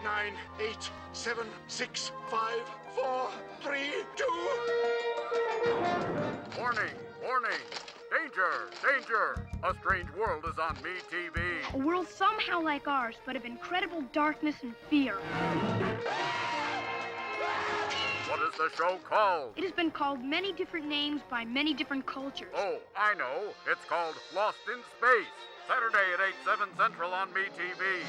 9, 8, 7, 6, 5, 4, 3, 2. Warning, warning. Danger, danger. A strange world is on MeTV. A world somehow like ours, but of incredible darkness and fear. What is the show called? It has been called many different names by many different cultures. Oh, I know. It's called Lost in Space. Saturday at 8, 7 Central on MeTV.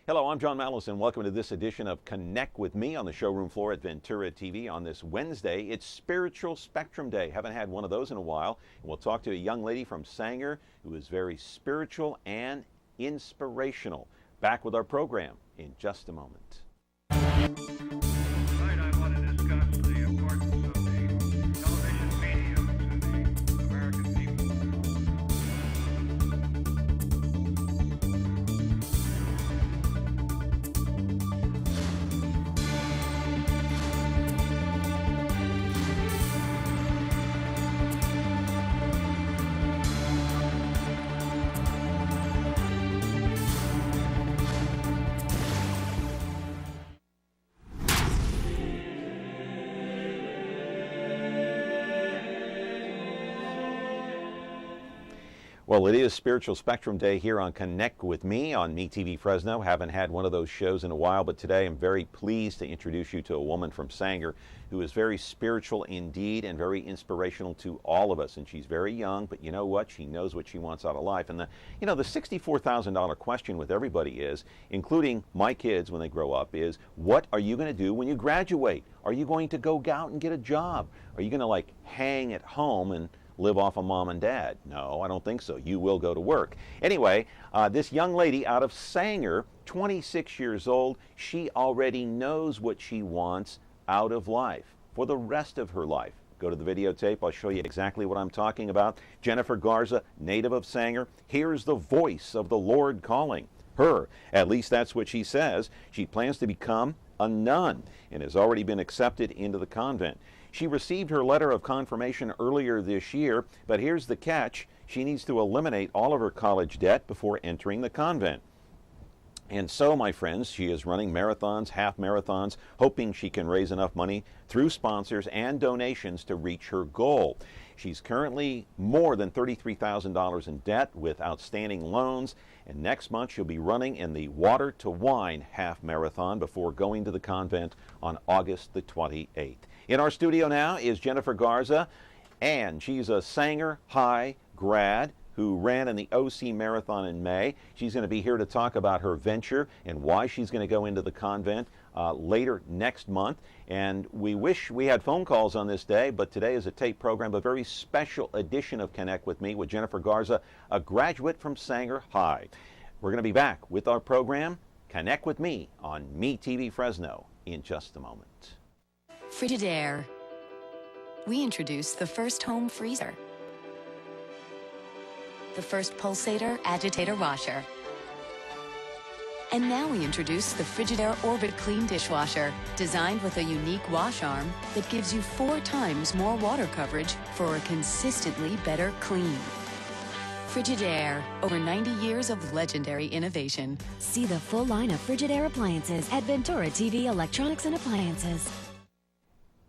Hello, I'm John Malos, and welcome to this edition of Connect with Me on the showroom floor at Ventura TV on this Wednesday. It's Spiritual Spectrum Day. Haven't had one of those in a while. And we'll talk to a young lady from Sanger who is very spiritual and inspirational. Back with our program in just a moment. Tonight I want to discuss the importance of the television medium to the American people. Well, it is Spiritual Spectrum Day here on Connect with Me on MeTV Fresno. Haven't had one of those shows in a while, but today I'm very pleased to introduce you to a woman from Sanger who is very spiritual indeed and very inspirational to all of us. And she's very young, but you know what? She knows what she wants out of life. And the $64,000 question with everybody is, including my kids when they grow up, is what are you going to do when you graduate? Are you going to go out and get a job? Are you going to hang at home and live off of mom and dad? No, I don't think so. You will go to work. Anyway, this young lady out of Sanger, 26 years old, she already knows what she wants out of life for the rest of her life. Go to the videotape. I'll show you exactly what I'm talking about. Jennifer Garza, native of Sanger, hears the voice of the Lord calling her. At least that's what she says. She plans to become a nun and has already been accepted into the convent. She received her letter of confirmation earlier this year, but here's the catch. She needs to eliminate all of her college debt before entering the convent. And so, my friends, she is running marathons, half marathons, hoping she can raise enough money through sponsors and donations to reach her goal. She's currently more than $33,000 in debt with outstanding loans, and next month she'll be running in the Water to Wine half marathon before going to the convent on August the 28th. In our studio now is Jennifer Garza, and she's a Sanger High grad who ran in the OC Marathon in May. She's going to be here to talk about her venture and why she's going to go into the convent later next month. And we wish we had phone calls on this day, but today is a tape program, a very special edition of Connect with Me with Jennifer Garza, a graduate from Sanger High. We're going to be back with our program, Connect with Me, on MeTV Fresno in just a moment. Frigidaire. We introduced the first home freezer, the first pulsator agitator washer, and now we introduce the Frigidaire Orbit Clean dishwasher, designed with a unique wash arm that gives you 4 times more water coverage for a consistently better clean. Frigidaire, over 90 years of legendary innovation. See the full line of Frigidaire appliances at Ventura TV Electronics and Appliances.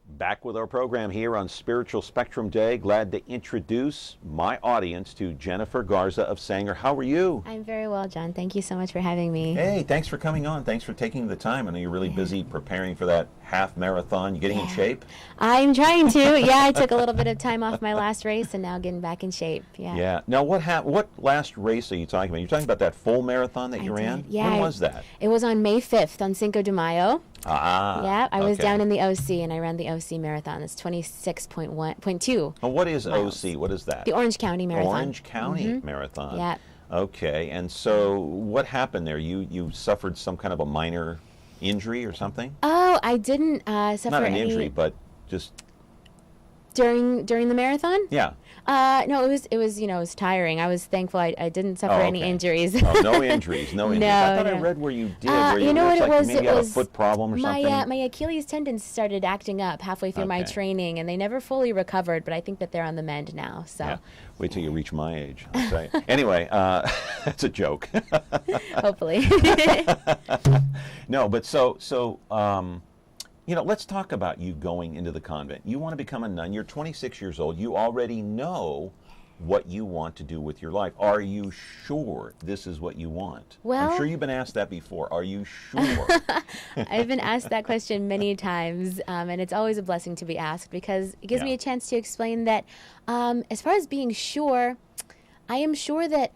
Back with our program here on Spiritual Spectrum Day. Glad to introduce my audience to Jennifer Garza of Sanger. How are you? I'm very well, John. Thank you so much for having me. Hey, thanks for coming on. Thanks for taking the time. I know you're really busy preparing for that half marathon. You getting in shape? I'm trying to. Yeah, I took a little bit of time off my last race and now getting back in shape. Yeah. Now, what last race are you talking about? You're talking about that full marathon that you ran? Yeah. When was that? It was on May 5th on Cinco de Mayo. Yeah, I was down in the OC and I ran the OC marathon. It's 26.2. Oh, what is miles. OC? What is that? The Orange County Marathon. Orange County Marathon. Yeah. Okay, and so what happened there? You suffered some kind of a minor injury or something? Oh, I didn't suffer Not an any injury, but just during the marathon. Yeah. No, it was it was tiring. I was thankful I didn't suffer any injuries. Oh, no injuries, no injuries. I thought I read where you did. Where you know what it was? Maybe It had was a foot problem or something. my Achilles tendons started acting up halfway through my training, and they never fully recovered. But I think that they're on the mend now. So yeah. Wait till you reach my age. I'll say. Anyway, that's a joke. Hopefully. No, but so let's talk about you going into the convent. You want to become a nun. You're 26 years old. You already know what you want to do with your life. Are you sure this is what you want? Well, I'm sure you've been asked that before. Are you sure? I've been asked that question many times, and it's always a blessing to be asked because it gives me a chance to explain that as far as being sure, I am sure that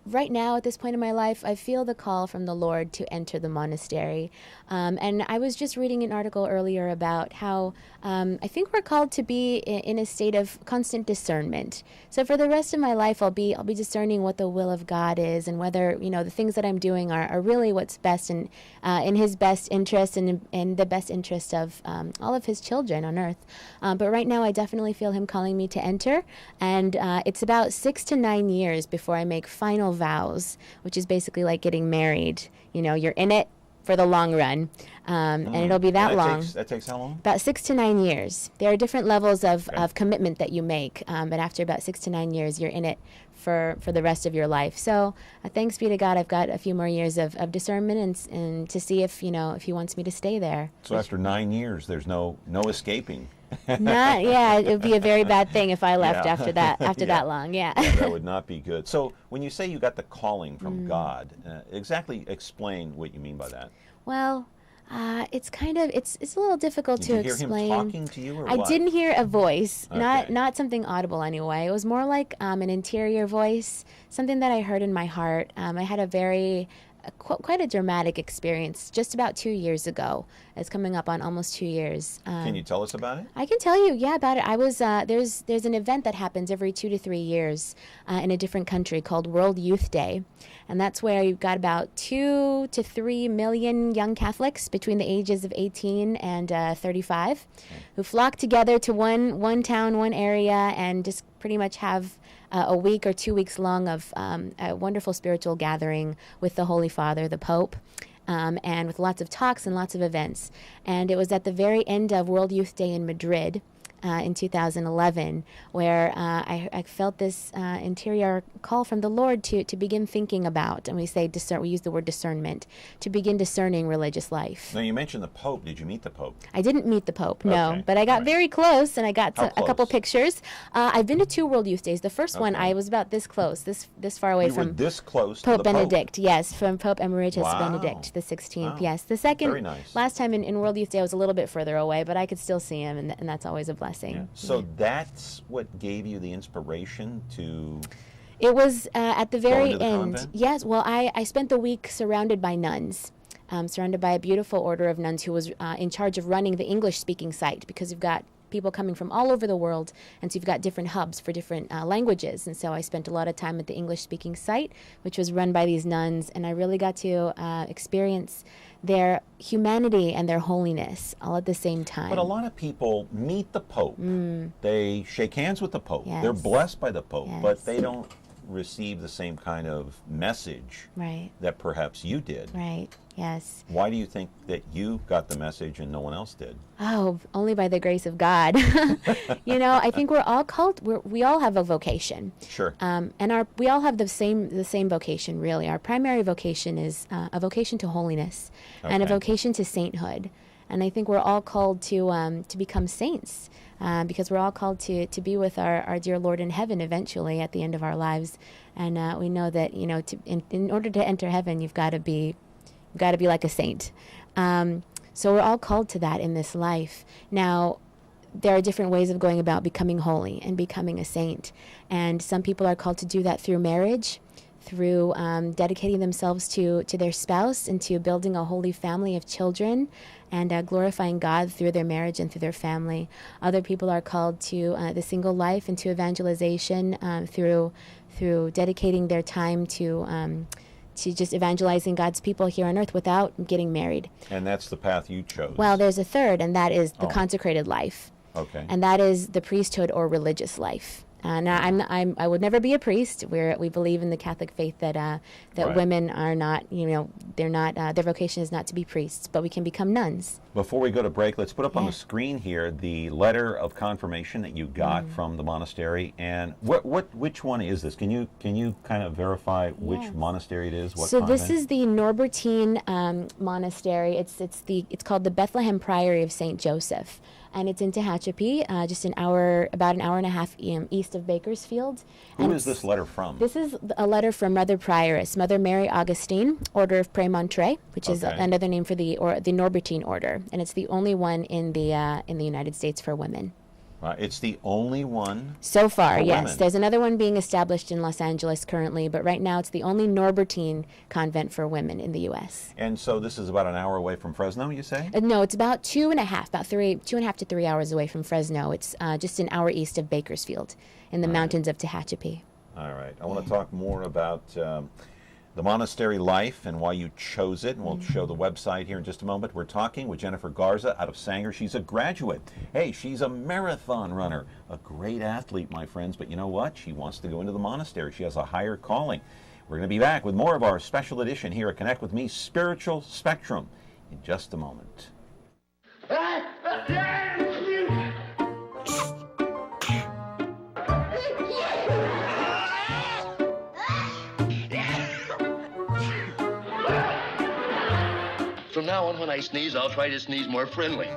right now at this point in my life, I feel the call from the Lord to enter the monastery. And I was just reading an article earlier about how I think we're called to be in a state of constant discernment. So for the rest of my life, I'll be discerning what the will of God is and whether the things that I'm doing are really what's best in His best interest and in the best interest of all of His children on earth. But right now, I definitely feel Him calling me to enter, and it's about 6 to 9 years before I make final vows, which is basically like getting married. You're in it for the long run, and it'll be that long. That takes how long? About 6 to 9 years. There are different levels of commitment that you make, but after about 6 to 9 years, you're in it for the rest of your life. So thanks be to God, I've got a few more years of discernment and to see if He wants me to stay there. So after 9 years, there's no escaping. It would be a very bad thing if I left after that long. Yeah, that would not be good. So when you say you got the calling from God, exactly explain what you mean by that. Well, it's a little difficult to explain. Did you hear Him talking to you, or I what? didn't hear a voice, Okay. not something audible anyway. It was more like an interior voice, something that I heard in my heart. I had quite a dramatic experience just about 2 years ago. It's coming up on almost 2 years. Can you tell us about it? I can tell you, about it. I was there's an event that happens every 2 to 3 years in a different country called World Youth Day, and that's where you've got about 2 to 3 million young Catholics between the ages of 18 and 35 who flock together to one town, one area, and just pretty much have a week or 2 weeks long of a wonderful spiritual gathering with the Holy Father, the Pope, and with lots of talks and lots of events. And it was at the very end of World Youth Day in Madrid in 2011, where I felt this interior call from the Lord to begin thinking about, and we use the word discernment, to begin discerning religious life. Now, you mentioned the Pope. Did you meet the Pope? I didn't meet the Pope, no, Okay. but I got very close, and I got How a couple close? pictures. I've been to 2 World Youth Days. The first one, I was about this close, this far away You were from this close to Pope the Benedict, yes, from Pope Emeritus Wow. Benedict the 16th, Wow. yes. The second, Very nice. last time in World Youth Day, I was a little bit further away, but I could still see him, and that's always a blessing. Yeah. So that's what gave you the inspiration to... It was at the very into the end. convent? Yes, well, I spent the week surrounded by nuns, surrounded by a beautiful order of nuns who was in charge of running the English-speaking site, because you've got people coming from all over the world, and so you've got different hubs for different languages. And so I spent a lot of time at the English-speaking site, which was run by these nuns, and I really got to experience their humanity and their holiness all at the same time. But a lot of people meet the Pope. They shake hands with the Pope. Yes. They're blessed by the Pope, Yes. but they don't receive the same kind of message Right, that perhaps you did. right, yes. Why do you think that you got the message and no one else did? Oh, only by the grace of God. I think we're all called. We all have a vocation. Sure. And we all have the same vocation. Really, our primary vocation is a vocation to holiness and a Okay. vocation to sainthood. And I think we're all called to become saints, because we're all called to be with our dear Lord in heaven eventually at the end of our lives. And we know that in order to enter heaven, you've got to be like a saint. So we're all called to that in this life. Now, there are different ways of going about becoming holy and becoming a saint. And some people are called to do that through marriage, through dedicating themselves to their spouse and to building a holy family of children and glorifying God through their marriage and through their family. Other people are called to the single life and to evangelization through dedicating their time to just evangelizing God's people here on earth without getting married. And that's the path you chose. Well, there's a third, and that is the consecrated life. Okay. And that is the priesthood or religious life. And I would never be a priest. We believe in the Catholic faith that Right. women are not, they're not, their vocation is not to be priests, but we can become nuns. Before we go to break, let's put up on the screen here the letter of confirmation that you got from the monastery. And which one is this? Can you kind of verify which monastery it is? What So convent? this is the Norbertine monastery. It's called the Bethlehem Priory of St. Joseph, and it's in Tehachapi, just about an hour and a half east of Bakersfield. Who is this letter from? This is a letter from Mother Prioress, Mother Mary Augustine, Order of Prémontré, which is another name for the Norbertine order, and it's the only one in the United States for women. It's the only one so far, for yes. women. There's another one being established in Los Angeles currently, but right now it's the only Norbertine convent for women in the U.S. And so this is about an hour away from Fresno, you say? No, it's about 2.5 to 3 hours away from Fresno. It's just an hour east of Bakersfield in the mountains of Tehachapi. All right. I want to talk more about the monastery life and why you chose it, and we'll show the website here in just a moment. We're talking with Jennifer Garza out of Sanger. She's a graduate. Hey, she's a marathon runner, a great athlete, my friends, but you know what? She wants to go into the monastery. She has a higher calling. We're going to be back with more of our special edition here at Connect With Me, Spiritual Spectrum, in just a moment. From now on, when I sneeze, I'll try to sneeze more friendly.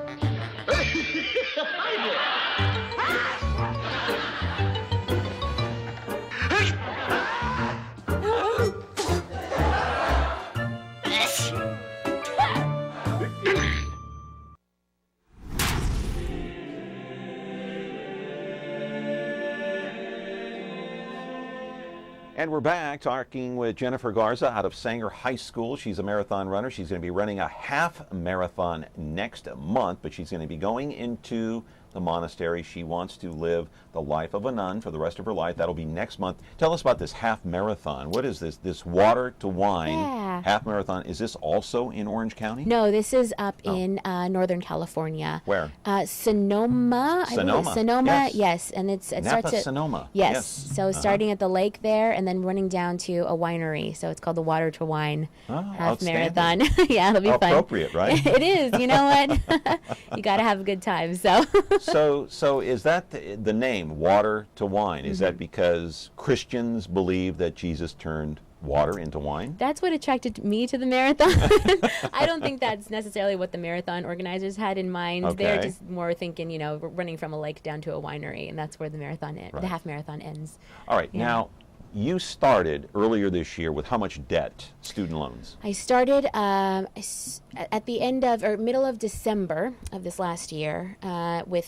And we're back talking with Jennifer Garza out of Sanger High School. She's a marathon runner. She's going to be running a half marathon next month, but she's going to be going into the monastery. She wants to live the life of a nun for the rest of her life. That'll be next month. Tell us about this half marathon. What is this? This water to wine half marathon. Is this also in Orange County? No, this is up in Northern California. Where? Sonoma. Sonoma, yes. And it Napa, starts at Sonoma. Yes. So starting at the lake there and then running down to a winery. So it's called the Water to Wine half marathon. Yeah, it'll be fun. Appropriate, right? It is. You know what? You got to have a good time. So is that the name, Water to Wine? Is that because Christians believe that Jesus turned water into wine? That's what attracted me to the marathon. I don't think that's necessarily what the marathon organizers had in mind. Okay. They're just more thinking, we're running from a lake down to a winery, and that's where the marathon the half marathon ends. All right. Yeah. Now, you started earlier this year with how much debt, student loans? I started at the end of, or middle of December of this last year with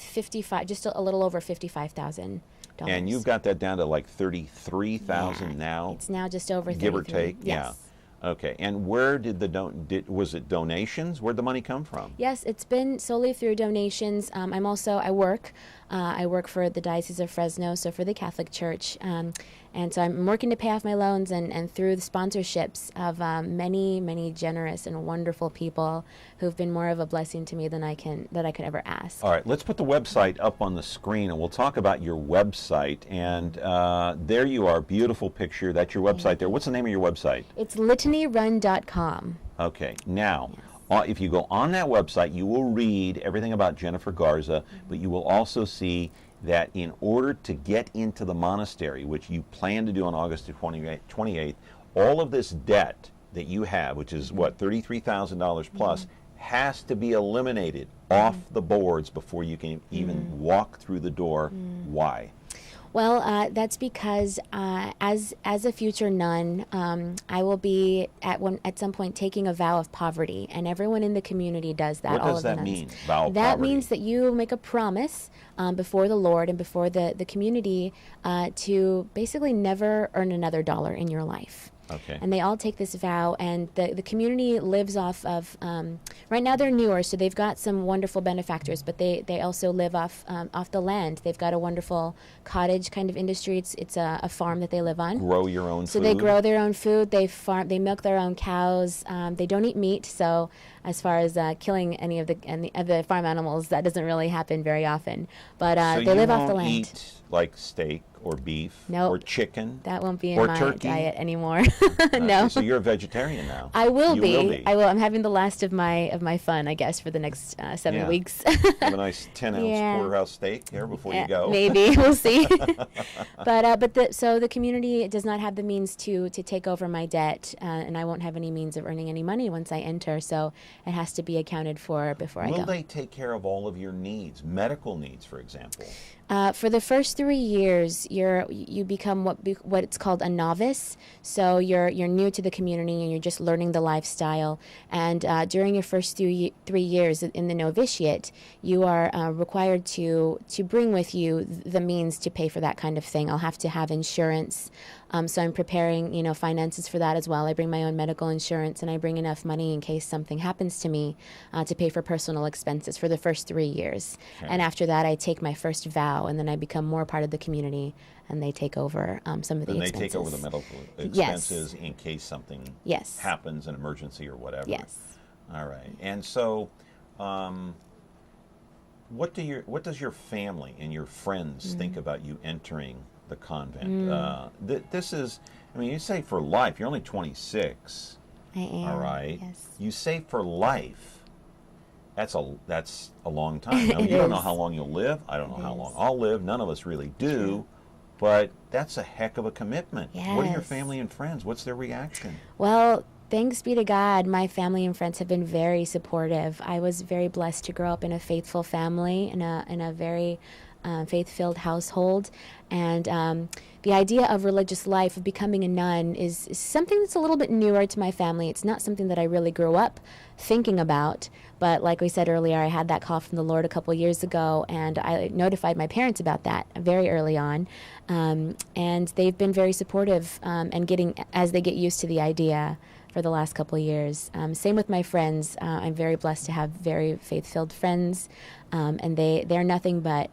just a little over $55,000. And you've got that down to like $33,000 now? It's now just over $33,000. Give or take? Yes. Yeah. Okay. And where did was it donations? Where'd the money come from? Yes, it's been solely through donations. I work for the Diocese of Fresno, so for the Catholic Church. And so I'm working to pay off my loans and through the sponsorships of many, many generous and wonderful people who've been more of a blessing to me than I could ever ask. All right, let's put the website up on the screen and we'll talk about your website. And there you are, beautiful picture. That's your website there. What's the name of your website? It's litanyrun.com. Okay, now, if you go on that website, you will read everything about Jennifer Garza, but you will also see that in order to get into the monastery, which you plan to do on August 28th, all of this debt that you have, which is what, $33,000 plus, has to be eliminated off the boards before you can even walk through the door. Why? Well, that's because as a future nun, I will be at some point taking a vow of poverty, and everyone in the community does that. What all does of the that nuns. mean? Vow of That poverty? means that you make a promise before the Lord and before the community to basically never earn another dollar in your life. Okay. And they all take this vow, and the community lives off of, right now they're newer, so they've got some wonderful benefactors, but they also live off the land. They've got a wonderful cottage kind of industry. It's a farm that they live on. Grow your own So food? they grow their own food, they milk their own cows, they don't eat meat, so as far as killing any of the farm animals, that doesn't really happen very often. But So they live you off the won't land. eat like steak or beef Nope. or chicken? That won't be in or my turkey? diet anymore. Okay, No. so you're a vegetarian now. I will You be. will be. I will. I'm having the last of my fun, I guess, for the next 7 Yeah. weeks. Have a nice 10-ounce Yeah. porterhouse steak here before you go. Maybe we'll see. So the community does not have the means to take over my debt, and I won't have any means of earning any money once I enter. So it has to be accounted for before I go. Will they take care of all of your needs, medical needs, for example? For the first 3 years, you become what it's called a novice. So you're new to the community and you're just learning the lifestyle. And during your first 3 years in the novitiate, you are required to bring with you the means to pay for that kind of thing. I'll have to have insurance. So I'm preparing, finances for that as well. I bring my own medical insurance, and I bring enough money in case something happens to me to pay for personal expenses for the first 3 years. Okay. And after that, I take my first vow, and then I become more part of the community, and they take over some of the expenses. Then they take over the medical expenses in case something happens, an emergency or whatever. Yes. All right. And so, what does your family and your friends think about you entering the convent? This is, you say for life. You're only 26. I am. All right. Yes. You say for life. That's a long time. Now, you don't know how long you'll live. I don't know how long I'll live. None of us really do. True. But that's a heck of a commitment. Yes. What are your family and friends? What's their reaction? Well, thanks be to God, my family and friends have been very supportive. I was very blessed to grow up in a faithful family, in a very faith-filled household. And the idea of religious life, of becoming a nun, is something that's a little bit newer to my family. It's not something that I really grew up thinking about. But like we said earlier, I had that call from the Lord a couple years ago, and I notified my parents about that very early on. And they've been very supportive and as they get used to the idea for the last couple of years. Same with my friends. I'm very blessed to have very faith-filled friends, and they're nothing but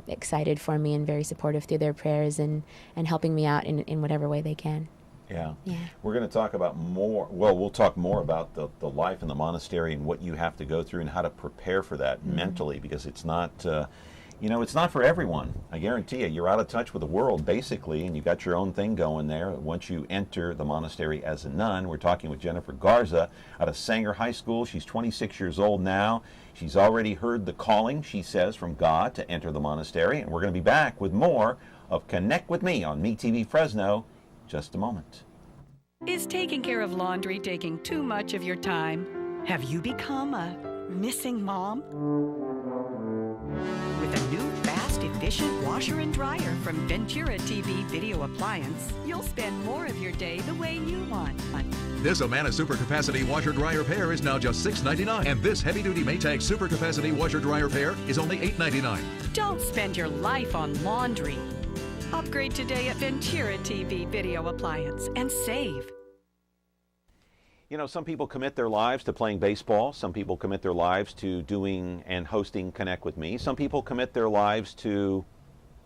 excited for me and very supportive through their prayers and helping me out in whatever way they can. Yeah. Yeah. We're going to talk about more. Well, we'll talk more about the life in the monastery and what you have to go through and how to prepare for that mentally, because it's not, it's not for everyone. I guarantee you, you're out of touch with the world basically, and you got your own thing going there. Once you enter the monastery as a nun, we're talking with Jennifer Garza out of Sanger High School. She's 26 years old now. She's already heard the calling, she says, from God to enter the monastery, and we're going to be back with more of Connect with Me on MeTV Fresno. Just a moment. Is taking care of laundry taking too much of your time? Have you become a missing mom? With a new, fast, efficient washer and dryer from Ventura TV Video Appliance, you'll spend more of your day the way you want. This Amana Super Capacity Washer Dryer Pair is now just $6.99, and this heavy-duty Maytag Super Capacity Washer Dryer Pair is only $8.99. Don't spend your life on laundry. Upgrade today at Ventura TV Video Appliance and save. Some people commit their lives to playing baseball. Some people commit their lives to doing and hosting Connect with Me. Some people commit their lives to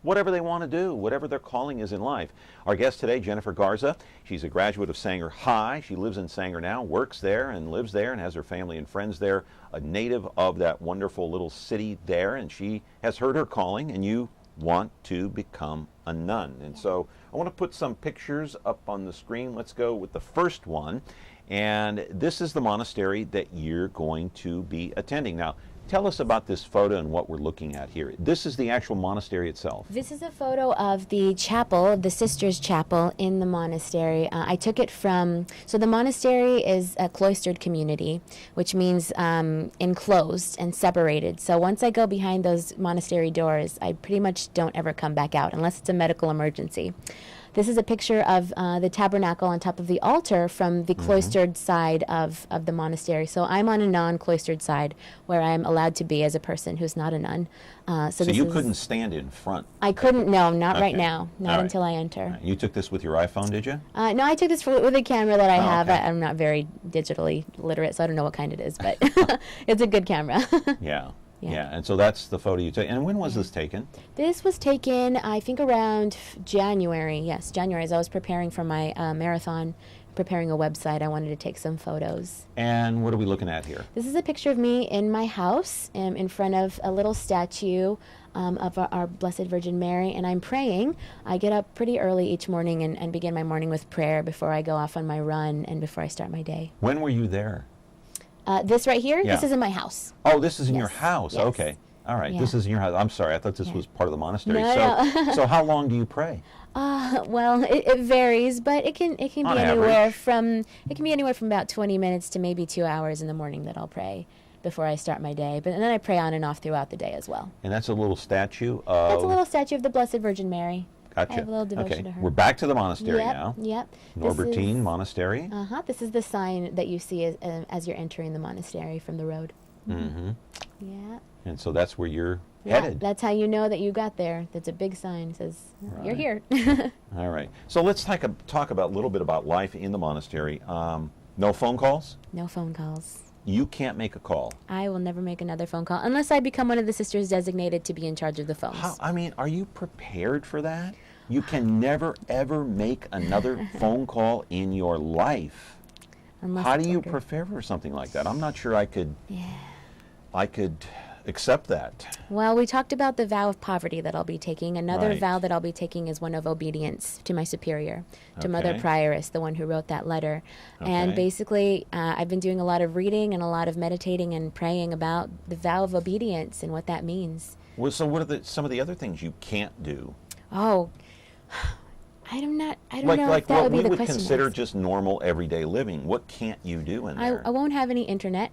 whatever they want to do, whatever their calling is in life. Our guest today, Jennifer Garza. She's a graduate of Sanger High. She lives in Sanger now, works there and lives there and has her family and friends there, a native of that wonderful little city there. And she has heard her calling, and you want to become a nun. And so I want to put some pictures up on the screen. Let's go with the first one. And this is the monastery that you're going to be attending. Now, tell us about this photo and what we're looking at here. This is the actual monastery itself. This is a photo of the chapel, of the Sisters' Chapel in the monastery. I took it from, so the monastery is a cloistered community, which means enclosed and separated. So once I go behind those monastery doors, I pretty much don't ever come back out unless it's a medical emergency. This is a picture of the tabernacle on top of the altar from the cloistered side of the monastery. So I'm on a non-cloistered side where I'm allowed to be as a person who's not a nun. So you couldn't stand in front? I couldn't, no, not right now. Not All right. until I enter. Right. You took this with your iPhone, did you? No, I took this with a camera that I have. Okay. I'm not very digitally literate, so I don't know what kind it is, but it's a good camera. Yeah. Yeah, and so that's the photo you took. And when was this taken? This was taken, I think, around January. Yes, January, as I was preparing for my marathon preparing a website, I wanted to take some photos. And what are we looking at here? This is a picture of me in my house in front of a little statue of our Blessed Virgin Mary, and I'm praying. I get up pretty early each morning and begin my morning with prayer before I go off on my run and before I start my day. When were you there? This right here, Yeah. This is in my house. Oh, this is in Yes. your house. Yes. Okay. All right. Yeah. This is in your house. I'm sorry. I thought this was part of the monastery. No, so, no. so how long do you pray? Well, it varies, but it can be On anywhere average. from about 20 minutes to maybe 2 hours in the morning that I'll pray before I start my day. And then I pray on and off throughout the day as well. And that's a little statue of... That's a little statue of the Blessed Virgin Mary. Gotcha. I have a little devotion okay. to her. We're back to the monastery Yep, now. Yep. Norbertine Monastery. This is the sign that you see as you're entering the monastery from the road. Mm-hmm. Yeah. And so that's where you're Yeah, headed. that's how you know that you got there. That's a big sign. It says, you're Right. here. All right. So let's talk about a little bit about life in the monastery. No phone calls? No phone calls. You can't make a call. I will never make another phone call unless I become one of the sisters designated to be in charge of the phones. Are you prepared for that? You can never, ever make another phone call in your life. Unless How it's do you ordered. prepare for something like that? I'm not sure I could accept that. Well, we talked about the vow of poverty that I'll be taking. Another Right. vow that I'll be taking is one of obedience to my superior, to Mother Okay. Prioress, the one who wrote that letter. And Okay. basically, I've been doing a lot of reading and a lot of meditating and praying about the vow of obedience and what that means. Well, so what are some of the other things you can't do? Oh, I don't know if Like that what would be we the would question. consider next. just normal everyday living. What can't you do in there? I won't have any internet.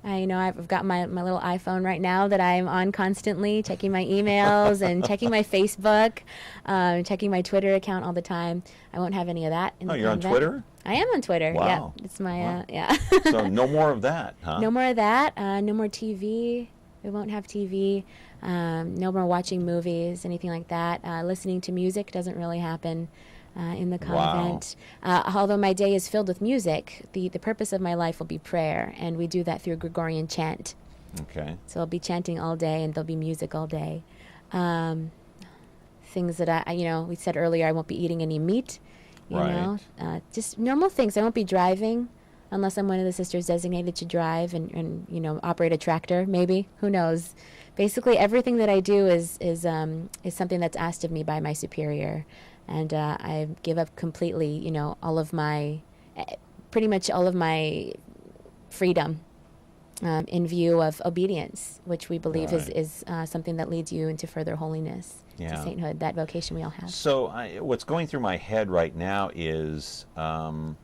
I've got my little iPhone right now that I'm on constantly, checking my emails and checking my Facebook, checking my Twitter account all the time. I won't have any of that. In the You're on convent. Twitter? I am on Twitter. Wow. Yeah, it's my Wow. yeah. So no more of that, huh? No more of that. No more TV. We won't have TV. No more watching movies, anything like that. Listening to music doesn't really happen in the convent. Although my day is filled with music, the purpose of my life will be prayer, and we do that through Gregorian chant. Okay. So I'll be chanting all day, and there'll be music all day. Things that we said earlier, I won't be eating any meat. You know, just normal things. I won't be driving unless I'm one of the sisters designated to drive and operate a tractor. Maybe, who knows? Basically, everything that I do is something that's asked of me by my superior, and I give up completely. All of my, pretty much all of my freedom. In view of obedience, which we believe is something that leads you into further holiness, to sainthood, that vocation we all have. So what's going through my head right now is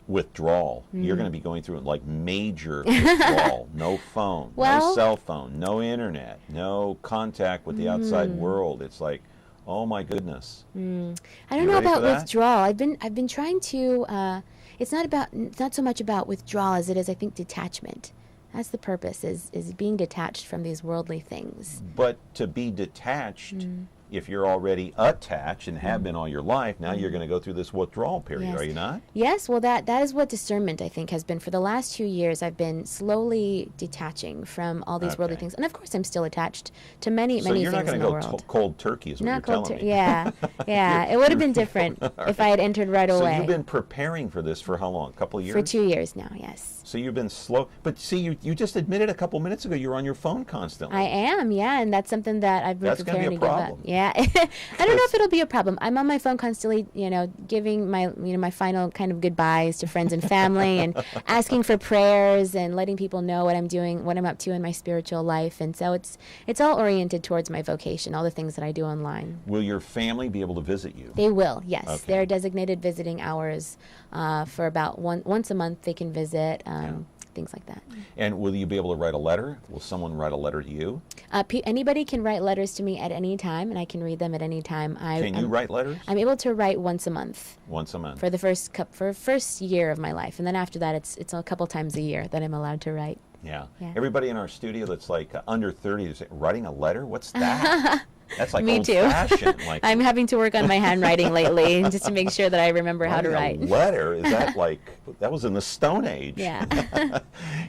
withdrawal. You're going to be going through like major withdrawal. No phone, no cell phone, no internet, no contact with the outside world. It's like, oh my goodness. I don't know about withdrawal. I've been trying to. It's not so much about withdrawal as it is, I think, detachment. That's the purpose, is being detached from these worldly things. But to be detached, if you're already attached and have been all your life, now you're going to go through this withdrawal period, are you not? Yes, well, that is what discernment, I think, has been. For the last 2 years, I've been slowly detaching from all these worldly things. And of course, I'm still attached to many things in the world. So you're not going to go cold turkey is what you're telling me. Yeah, yeah. It would have been different if I had entered right away. So you've been preparing for this for how long? A couple of years? For 2 years now, yes. So you've been slow. But see, you just admitted a couple minutes ago you're on your phone constantly. I am, yeah, and that's something that I've been preparing to give up. Problem. Yeah. I don't know if it'll be a problem. I'm on my phone constantly, giving my final kind of goodbyes to friends and family and asking for prayers and letting people know what I'm doing, what I'm up to in my spiritual life. And so it's all oriented towards my vocation, all the things that I do online. Will your family be able to visit you? They will, yes. Okay. There are designated visiting hours for about once a month they can visit. Things like that. And will you be able to write a letter? Will someone write a letter to you? Anybody can write letters to me at any time, and I can read them at any time. Can you write letters? I'm able to write once a month. Once a month. For the first year of my life, and then after that, it's a couple times a year that I'm allowed to write. Yeah. Everybody in our studio that's like under 30 is writing a letter. What's that? That's like Me too. old-fashioned. Like, I'm having to work on my handwriting lately just to make sure that I remember how to write. A letter? Is that like, that was in the Stone Age? Yeah.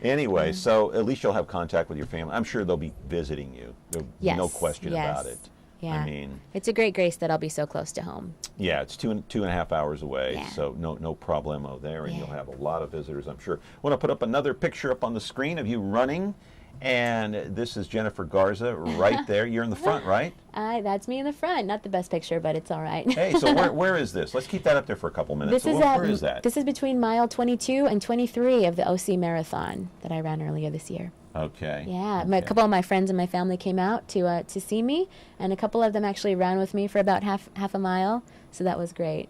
Anyway, so at least you'll have contact with your family. I'm sure they'll be visiting you. There's no question about it. Yeah. I mean, it's a great grace that I'll be so close to home. yeah, it's two and a half hours away, Yeah. so no problemo there, and Yeah. you'll have a lot of visitors, I'm sure. I want to put up another picture up on the screen of you running, and this is Jennifer Garza right there. You're in the front, right? That's me in the front. Not the best picture, but it's all right. Hey, so where is this? Let's keep that up there for a couple minutes. Where is that? This is between mile 22 and 23 of the OC Marathon that I ran earlier this year. Okay. Yeah, okay. A couple of my friends and my family came out to see me, and a couple of them actually ran with me for about half a mile, so that was great.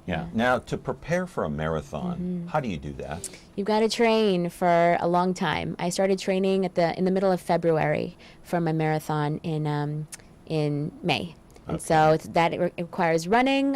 Yeah. Now, to prepare for a marathon, how do you do that? You've got to train for a long time. I started training in the middle of February for my marathon in May. And so it requires running,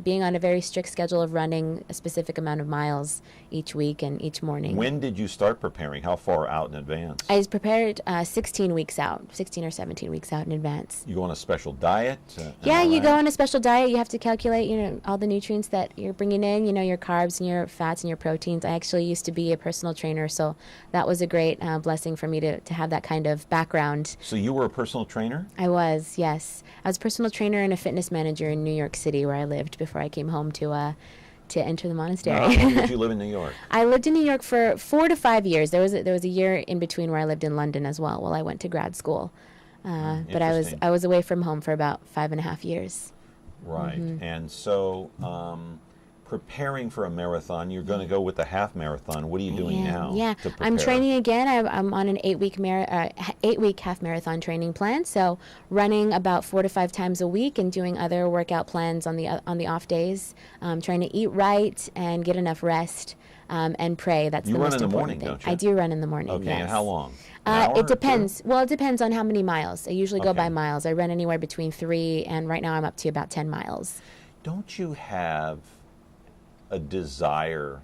being on a very strict schedule of running a specific amount of miles each week and each morning. When did you start preparing? How far out in advance? I was prepared 16 weeks out, 16 or 17 weeks out in advance. You go on a special diet? Yeah, you go on a special diet. You have to calculate, all the nutrients that you're bringing in, your carbs and your fats and your proteins. I actually used to be a personal trainer, so that was a great blessing for me to have that kind of background. So you were a personal trainer? I was, yes. I was a personal trainer and a fitness manager in New York City, where I lived before I came home to enter the monastery. How long did you live in New York? I lived in New York for 4 to 5 years. There was a year in between where I lived in London as well while I went to grad school. But I was away from home for about 5.5 years. Right. And so preparing for a marathon, you're going to go with the half marathon. What are you doing now? Yeah, to prepare? I'm training again. I'm on an 8-week half marathon training plan. So running about 4 to 5 times a week and doing other workout plans on the off days. Trying to eat right and get enough rest and pray. That's the most important thing. Don't you? I do run in the morning. Okay, yes. and how long? An hour it depends. Well, it depends on how many miles. I usually go by miles. I run anywhere between 3 and right now I'm up to about 10 miles. Don't you have a desire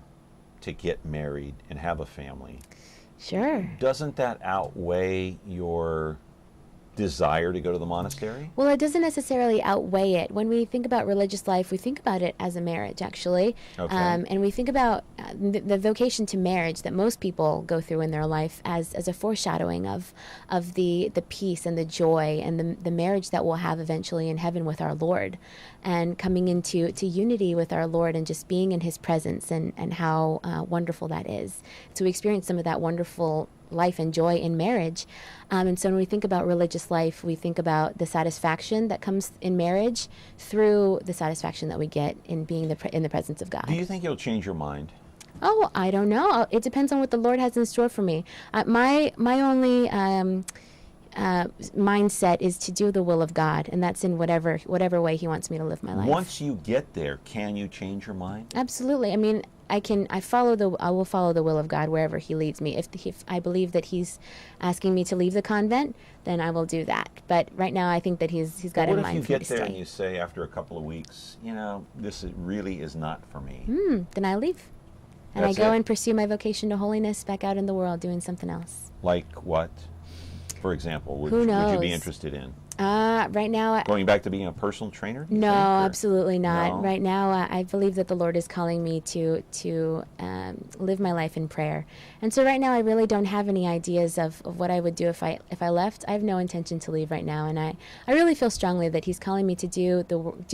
to get married and have a family? Sure. Doesn't that outweigh your desire to go to the monastery? Well, it doesn't necessarily outweigh it. When we think about religious life, we think about it as a marriage, actually. Okay. And we think about the vocation to marriage that most people go through in their life as a foreshadowing of the peace and the joy and the marriage that we'll have eventually in heaven with our Lord, and coming into unity with our Lord and just being in His presence and how wonderful that is. So we experience some of that wonderful life and joy in marriage. And so when we think about religious life, we think about the satisfaction that comes in marriage through the satisfaction that we get in being in the presence of God. Do you think it'll change your mind? Oh, I don't know. It depends on what the Lord has in store for me. My only mindset is to do the will of God, and that's in whatever way He wants me to live my life. Once you get there, can you change your mind? Absolutely. I mean, I will follow the will of God wherever He leads me. If I believe that He's asking me to leave the convent, then I will do that. But right now, I think that He's got in mind for me to stay. What if you get there and you say after a couple of weeks, this really is not for me? Then I leave. And I go and pursue my vocation to holiness back out in the world doing something else. Like what, for example, would you be interested in? Right now, going back to being a personal trainer? No, absolutely not. No? Right now, I believe that the Lord is calling me to live my life in prayer. And so right now, I really don't have any ideas of what I would do if I left. I have no intention to leave right now, and I really feel strongly that He's calling me to do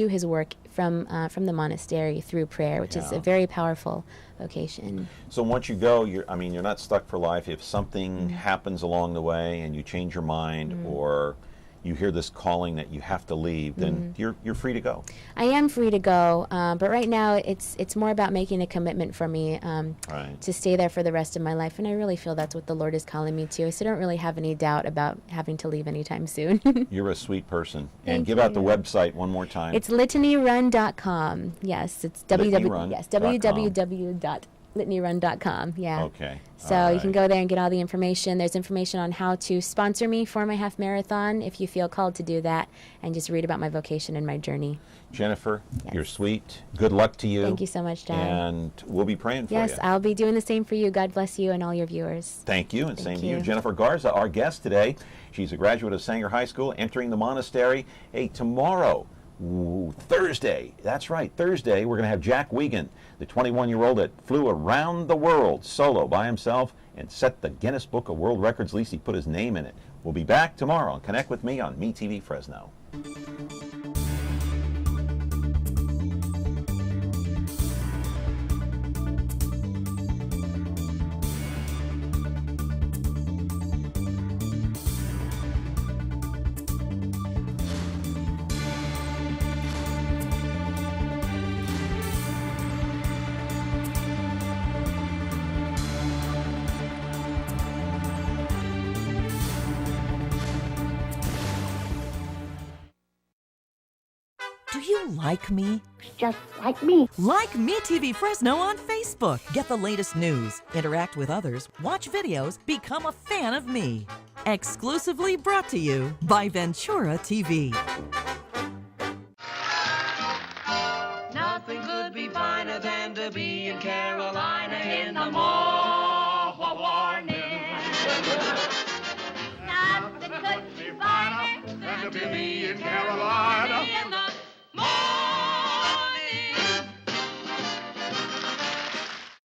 His work from the monastery through prayer, which is a very powerful vocation. So once you go, you're not stuck for life. If something happens along the way and you change your mind or you hear this calling that you have to leave, then you're free to go. I am free to go, but right now it's more about making a commitment for me to stay there for the rest of my life, and I really feel that's what the Lord is calling me to. So I don't really have any doubt about having to leave anytime soon. You're a sweet person. Thank and give out the website one more time. It's litanyrun.com. Yes, it's www.litanyrun.com. Yeah. Okay. So you can go there and get all the information. There's information on how to sponsor me for my half marathon if you feel called to do that, and just read about my vocation and my journey. Jennifer, you're sweet. Good luck to you. Thank you so much, Dad. And we'll be praying for you. Yes, I'll be doing the same for you. God bless you and all your viewers. Thank you, and same to you. Jennifer Garza, our guest today. She's a graduate of Sanger High School, entering the monastery. Hey, tomorrow, Thursday, that's right, Thursday, we're going to have Jack Wiegand, the 21-year-old that flew around the world solo by himself and set the Guinness Book of World Records. At least he put his name in it. We'll be back tomorrow on Connect with Me on MeTV Fresno. Do you like me? Just like me. Like Me TV Fresno on Facebook. Get the latest news, interact with others, watch videos, become a fan of me. Exclusively brought to you by Ventura TV. Nothing could be finer than to be in Carolina in the morning. Nothing could be finer than to be in Carolina